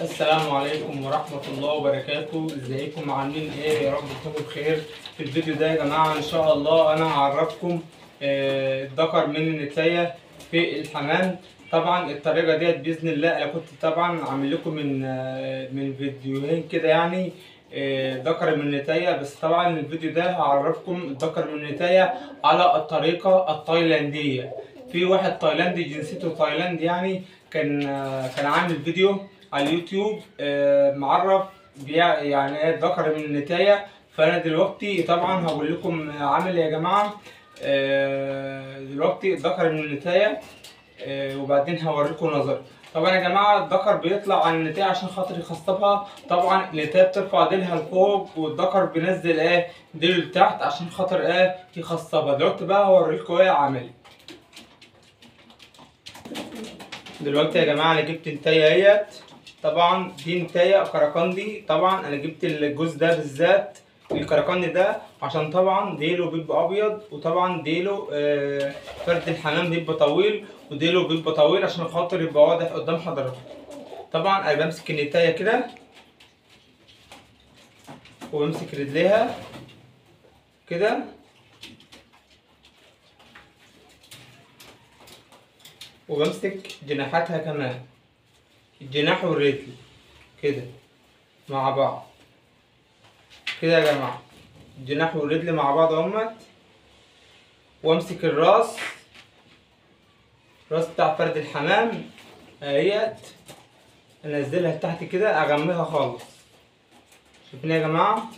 السلام عليكم ورحمة الله وبركاته. ازيكم عاملين ايه؟ يا رب تكونوا بخير. في الفيديو ده يا جماعة ان شاء الله انا هعرفكم الذكر من النتاية في الحمام. طبعا الطريقة ديت بإذن الله انا كنت طبعا عامل لكم من فيديوهين كده يعني ذكر من النتاية، بس طبعا الفيديو ده هعرفكم الذكر من النتاية على الطريقة التايلاندية. في واحد تايلاندي جنسيته تايلاندي يعني كان عامل فيديو على اليوتيوب معرف يعني ايه الذكر من النتاية. فانا دلوقتي طبعا هقول لكم عامل يا جماعه دلوقتي الذكر من النتاية وبعدين هوريكم نظر. طبعا يا جماعه الذكر بيطلع عن النتاية عشان خاطر يخصبها. طبعا النتاية بترفع ديلها لفوق والذكر بينزل ديله لتحت عشان خاطر يخصبها. دلوقتي بقى هوريكم عملي. دلوقتي يا جماعه انا جبت نتاية اهيت. طبعا دي نتاية كراكندي. طبعا انا جبت الجوز ده بالذات الكراكندي ده عشان طبعا ديله بيبقى ابيض، وطبعا ديله فرد الحمام بيبقى طويل وديله بيبقى طويل عشان خاطر يبقى واضح قدام حضراتكم. طبعا انا بمسك النتاية كده وبمسك رجليها كده وبمسك جناحاتها كمان، الجناح والرجل كده مع بعض كده يا جماعة، الجناح والرجل مع بعض اهمت. وامسك الراس بتاع فرد الحمام اهيت، انزلها تحت كده اغميها خالص. شايفين يا جماعة؟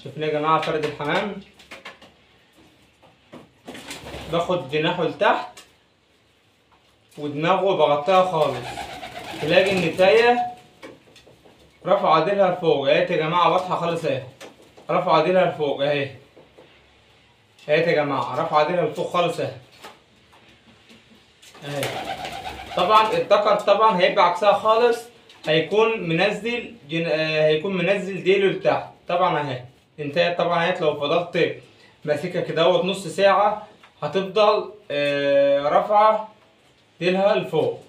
شايفين يا جماعة فرد الحمام؟ باخد جناحه لتحت ودماغه بغطيها خالص، تلاقي النتاية رفع ديلها لفوق اهيت يا جماعة، واضحة خالص اهي. رفع ديلها لفوق اهي اهيت يا جماعة، رفع ديلها لفوق خالص اهي. طبعا الذكر طبعا هيبقى عكسها خالص، هيكون منزل ديله لتحت. طبعا اهي النتاية طبعا اهيت. لو فضلت ماسكها كده نص ساعة هتفضل رافعة ديلها لفوق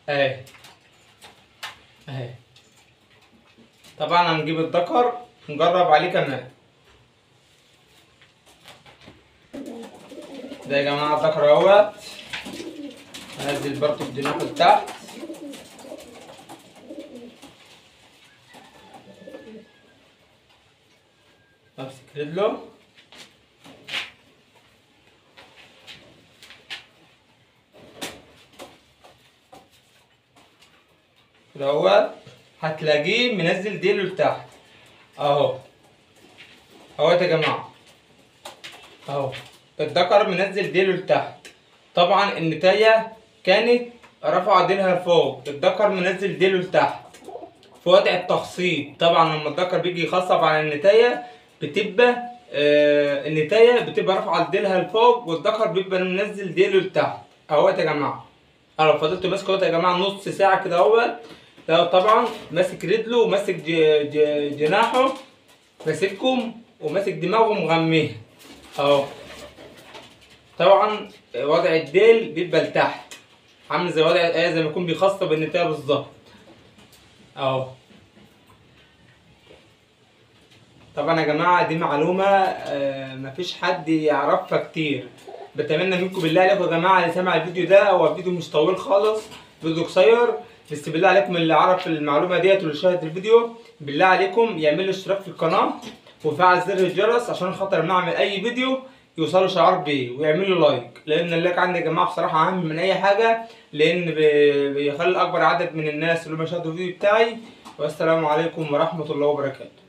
اهي اهي. طبعا هنجيب الذكر نجرب عليه كمان. ده يا جماعة الذكر اهوت، هنزل برضه بجناحه لتحت امسك رجله كده اهوت، هتلاقيه منزل ديله لتحت اهو اهوت يا جماعة اهو. الذكر منزل ديله لتحت. طبعا النتاية كانت رافعة ديلها لفوق، الذكر منزل ديله لتحت في وضع التخصيب. طبعا لما الذكر بيجي يخصب على النتاية بتبقى النتاية بتبقى رافعة ديلها لفوق والذكر بيبقى منزل ديله لتحت اهوت يا جماعة. انا لو فضلت ماسك اهوت يا جماعة نص ساعة كده اهوت، ده طبعا ماسك رجله وماسك جناحه ماسكهم وماسك دماغه مغميه اهو. طبعا وضع الديل بيبقى لتحت عامل زي وضع زي ما يكون بيخصب النتاية بالظبط اهو. طبعا يا جماعة دي معلومة مفيش حد يعرفها كتير. بتمنى منكم بالله عليكم يا جماعة اللي سمع الفيديو ده، هو فيديو مش طويل خالص، فيديو قصير، بس بالله عليكم اللي عرف المعلومة ديت واللي شاهد الفيديو بالله عليكم يعمل اشتراك في القناة وفعل زر الجرس عشان خاطر لما اعمل اي فيديو يوصلوا شعار بيه ويعملوا لايك، لان اللايك عندي يا جماعه بصراحه اهم من اي حاجه، لان بيخلي اكبر عدد من الناس اللي هم يشاهدوا الفيديو بتاعي. والسلام عليكم ورحمه الله وبركاته.